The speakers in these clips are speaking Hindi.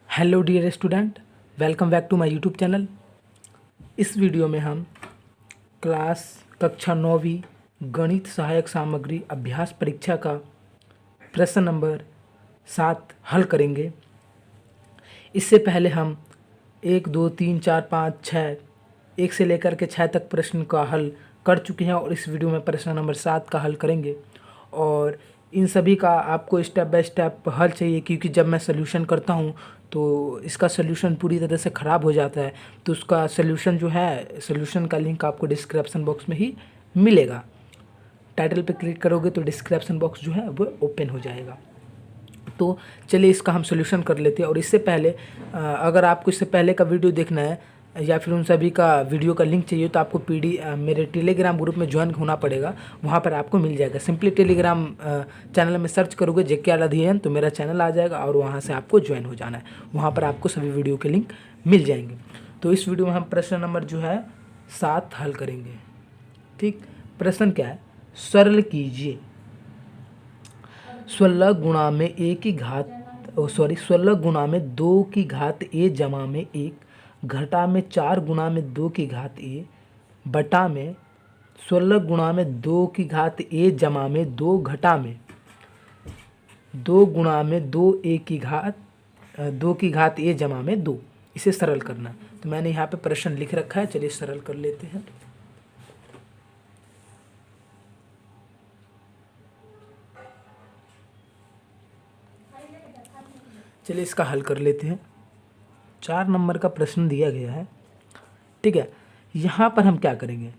Hello dear student, welcome back to my YouTube channel. इस वीडियो में हम क्लास कक्षा 9वीं गणित सहायक सामग्री अभ्यास परीक्षा का प्रश्न नंबर 7 हल करेंगे। इससे पहले हम 1, 2, 3, 4, 5, 6 1 से लेकर के 6 तक प्रश्न का हल कर चुके हैं और इस वीडियो में प्रश्न नंबर 7 का हल करेंगे। और इन सभी का आपको स्टेप बाय स्टेप हल चाहिए, क्योंकि जब मैं सोल्यूशन करता हूँ तो इसका सोल्यूशन पूरी तरह से ख़राब हो जाता है। तो उसका सोल्यूशन जो है, सोल्यूशन का लिंक आपको डिस्क्रिप्शन बॉक्स में ही मिलेगा। टाइटल पे क्लिक करोगे तो डिस्क्रिप्शन बॉक्स जो है वो ओपन हो जाएगा। तो चलिए इसका हम सोल्यूशन कर लेते हैं। और इससे पहले अगर आपको इससे पहले का वीडियो देखना है या फिर उन सभी का वीडियो का लिंक चाहिए तो आपको मेरे टेलीग्राम ग्रुप में ज्वाइन होना पड़ेगा। वहाँ पर आपको मिल जाएगा। सिंपली टेलीग्राम चैनल में सर्च करोगे JKR अध्ययन तो मेरा चैनल आ जाएगा और वहाँ से आपको ज्वाइन हो जाना है। वहाँ पर आपको सभी वीडियो के लिंक मिल जाएंगे। तो इस वीडियो में हम प्रश्न नंबर जो है 7 हल करेंगे। ठीक, प्रश्न क्या है? सरल कीजिए 16 गुणा में a की घात 16 गुणा में 2 की घात a जमा में 1 घटा में 4 गुणा में 2 की घात a बटा में 16 गुणा में 2 की घात a जमा में 2 घटा में 2 गुणा में 2 की घात a जमा में 2। इसे सरल करना। तो मैंने यहाँ पे प्रश्न लिख रखा है, चलिए सरल कर लेते हैं। चलिए इसका हल कर लेते हैं। 4 नंबर का प्रश्न दिया गया है। ठीक है, यहाँ पर हम क्या करेंगे?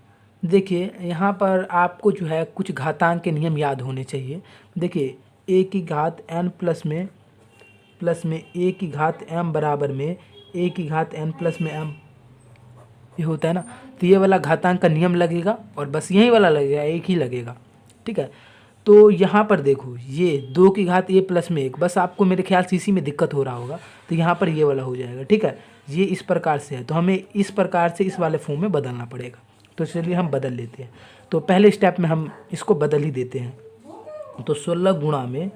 देखिए यहाँ पर आपको जो है कुछ घातांक के नियम याद होने चाहिए। देखिए a की घात n प्लस में a की घात m बराबर में a की घात n प्लस में m, ये होता है ना। तो ये वाला घातांक का नियम लगेगा और बस यही वाला लगेगा, एक ही लगेगा। ठीक है, तो यहाँ पर देखो ये 2 की घात a प्लस में 1, बस आपको मेरे ख्याल से इसी में दिक्कत हो रहा होगा। तो यहाँ पर ये वाला हो जाएगा। ठीक है, ये इस प्रकार से है तो हमें इस प्रकार से इस वाले फॉर्म में बदलना पड़ेगा। तो चलिए हम बदल लेते हैं। तो पहले स्टेप में हम इसको बदल ही देते हैं। तो 16 गुणा में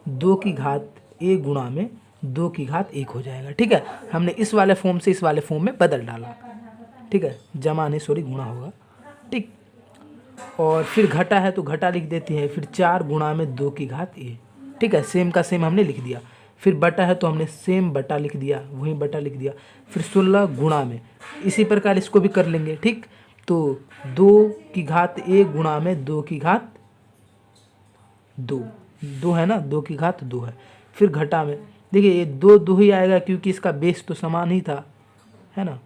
2 की घात a गुणा में 2 की घात 1 हो जाएगा। ठीक है, हमने इस वाले फॉर्म से इस वाले फॉर्म में बदल डाला। ठीक है, जमा नहीं सॉरी गुणा होगा। ठीक, और फिर घटा है तो घटा लिख देते हैं। फिर 4 गुणा में 2 की घात a। ठीक है, सेम का सेम हमने लिख दिया। फिर बटा है तो हमने सेम बटा लिख दिया, वहीं बटा लिख दिया। फिर 16 गुणा में, इसी प्रकार इसको भी कर लेंगे। ठीक, तो 2 की घात a गुणा में 2 की घात 2 है ना, 2 की घात 2 है। फिर घटा में देखिए ये 2 ही आएगा क्योंकि इसका बेस तो समान ही था, है ना।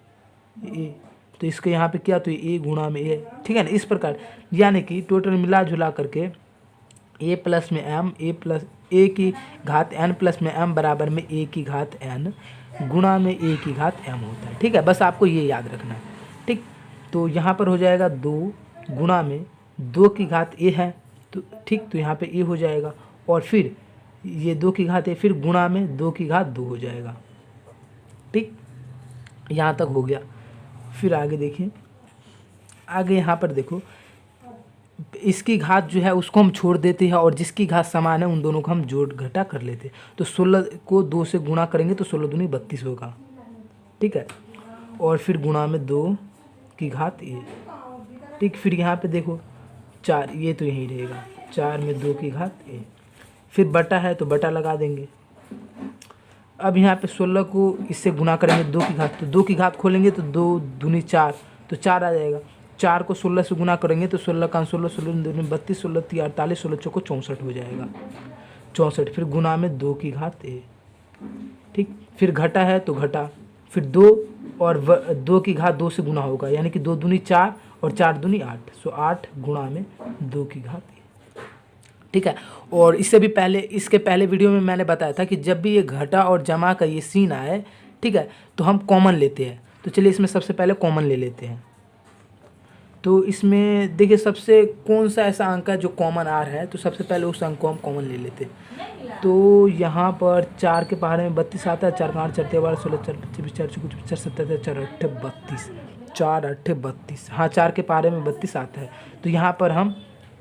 ए तो इसके यहाँ पे क्या, तो a गुणा में a। ठीक है ना, इस प्रकार यानी कि टोटल मिला जुला करके a प्लस में m a की घात n प्लस में m बराबर में a की घात n गुणा में a की घात m होता है। ठीक है, बस आपको ये याद रखना है। ठीक, तो यहाँ पर हो जाएगा 2 गुणा में 2 की घात a है तो ठीक, तो यहाँ पे a हो जाएगा। और फिर ये 2 की घात a फिर गुणा में 2 की घात 2 हो जाएगा। ठीक, यहाँ तक हो गया। फिर आगे देखिए, आगे यहाँ पर देखो इसकी घात जो है उसको हम छोड़ देते हैं और जिसकी घात समान है उन दोनों को हम जोड़ घटा कर लेते हैं। तो 16 को 2 से गुणा करेंगे तो 16 दूनी 32 होगा। ठीक है, और फिर गुणा में 2 की घात a। ठीक, फिर यहाँ पे देखो 4, ये तो यहीं रहेगा, 4 में 2 की घात a। फिर बटा है तो बटा लगा देंगे। अब यहाँ पे 16 को इससे गुणा करेंगे 2 की घात, तो 2 की घात खोलेंगे तो 2 दूनी 4, तो 4 आ जाएगा। 4 को 16 से गुणा करेंगे तो 16 का 16, 16 दूनी 32, 16 3 48, 16 चौको 64 हो जाएगा, 64। फिर गुणा में 2 की घात a। ठीक, फिर घटा है तो घटा, फिर 2 और 2 की घात 2 से गुणा होगा यानी कि 2 दूनी 4 और 4 दूनी 8, सो 8 गुणा में 2 की घात a। ठीक है, और इसके पहले वीडियो में मैंने बताया था कि जब भी ये घटा और जमा का ये सीन आए, ठीक है, तो हम कॉमन लेते हैं। तो चलिए इसमें सबसे पहले कॉमन ले लेते हैं। तो इसमें देखिए सबसे कौन सा ऐसा अंक है जो कॉमन आ रहा है, तो सबसे पहले उस अंक को हम कॉमन ले लेते हैं। तो यहाँ पर 4 के पहाड़े में 32 आता है, 4 5 4 12 16 4 25 4 24 4 17 4 8 32, 4 8 32, हाँ 4 के पहाड़े में 32 आता है। तो यहाँ पर हम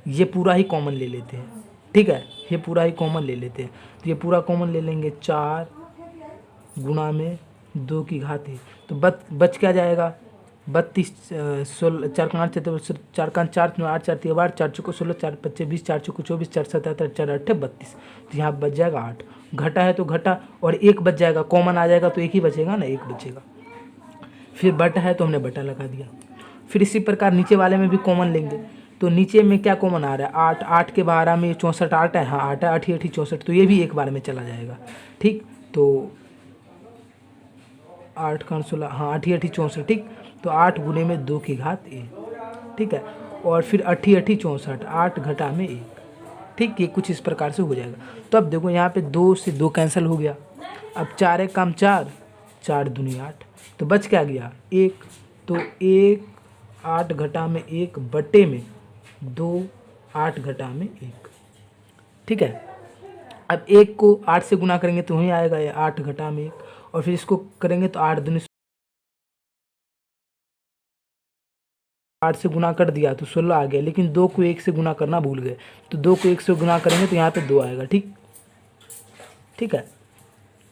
ये पूरा ही कॉमन ले लेते हैं। ठीक है, ये पूरा ही कॉमन ले लेते हैं। तो ये पूरा कॉमन ले लेंगे, 4 गुणा में 2 की घात ए। तो बच क्या जाएगा 32 16 4 का 8 4 का 4 8 4 3 12 4 चौको 16 4 25 20 4 चौको 24 4 77 4 8 32। तो यहाँ बच जाएगा 8। घटा है तो घटा और एक बच जाएगा, कॉमन आ जाएगा तो एक ही बचेगा ना, एक बचेगा। फिर बटा है तो हमने बटा लगा दिया। फिर इसी प्रकार नीचे वाले में भी कॉमन लेंगे। तो नीचे में क्या कॉमन आ रहा है 8, 8 के 12 में 64 8 है, हाँ 8 8 8 64, तो ये भी एक बार में चला जाएगा। ठीक, तो 8 का 16, हाँ 8 8 64। ठीक, तो 8 गुने में 2 की घात ए। ठीक है, और फिर 8 8 64, 8 घटा में 1। ठीक, ये कुछ इस प्रकार से हो जाएगा। तो अब देखो यहाँ पे 2 से 2 कैंसिल हो गया। अब 4 1 काम 4, 4 दूनी 8, तो बच क्या गया 1। तो 1 8 घटा में 1 बटे में 2 8 घटा में 1। ठीक है, अब 1 को 8 से गुना करेंगे तो वहीं आएगा ये 8 घटा में 1, और फिर इसको करेंगे तो 8 दूनी 8 से गुना कर दिया तो 16 आ गया, लेकिन 2 को 1 से गुना करना भूल गए, तो 2 को 1 से गुना करेंगे तो यहाँ पे 2 आएगा। ठीक है,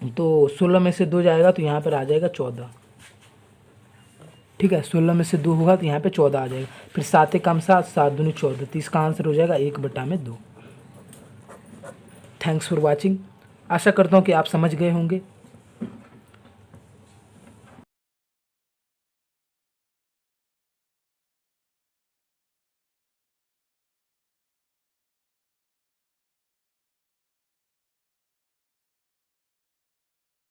तो 16 में से 2 जाएगा तो यहाँ पर आ जाएगा 14। ठीक है, 16 में से 2 होगा तो यहाँ पे 14 आ जाएगा। फिर 7 कम 7, 7 दूनी 14, तो इसका आंसर हो जाएगा 1 बटा में 2। Thanks for watching. आशा करता हूँ कि आप समझ गए होंगे।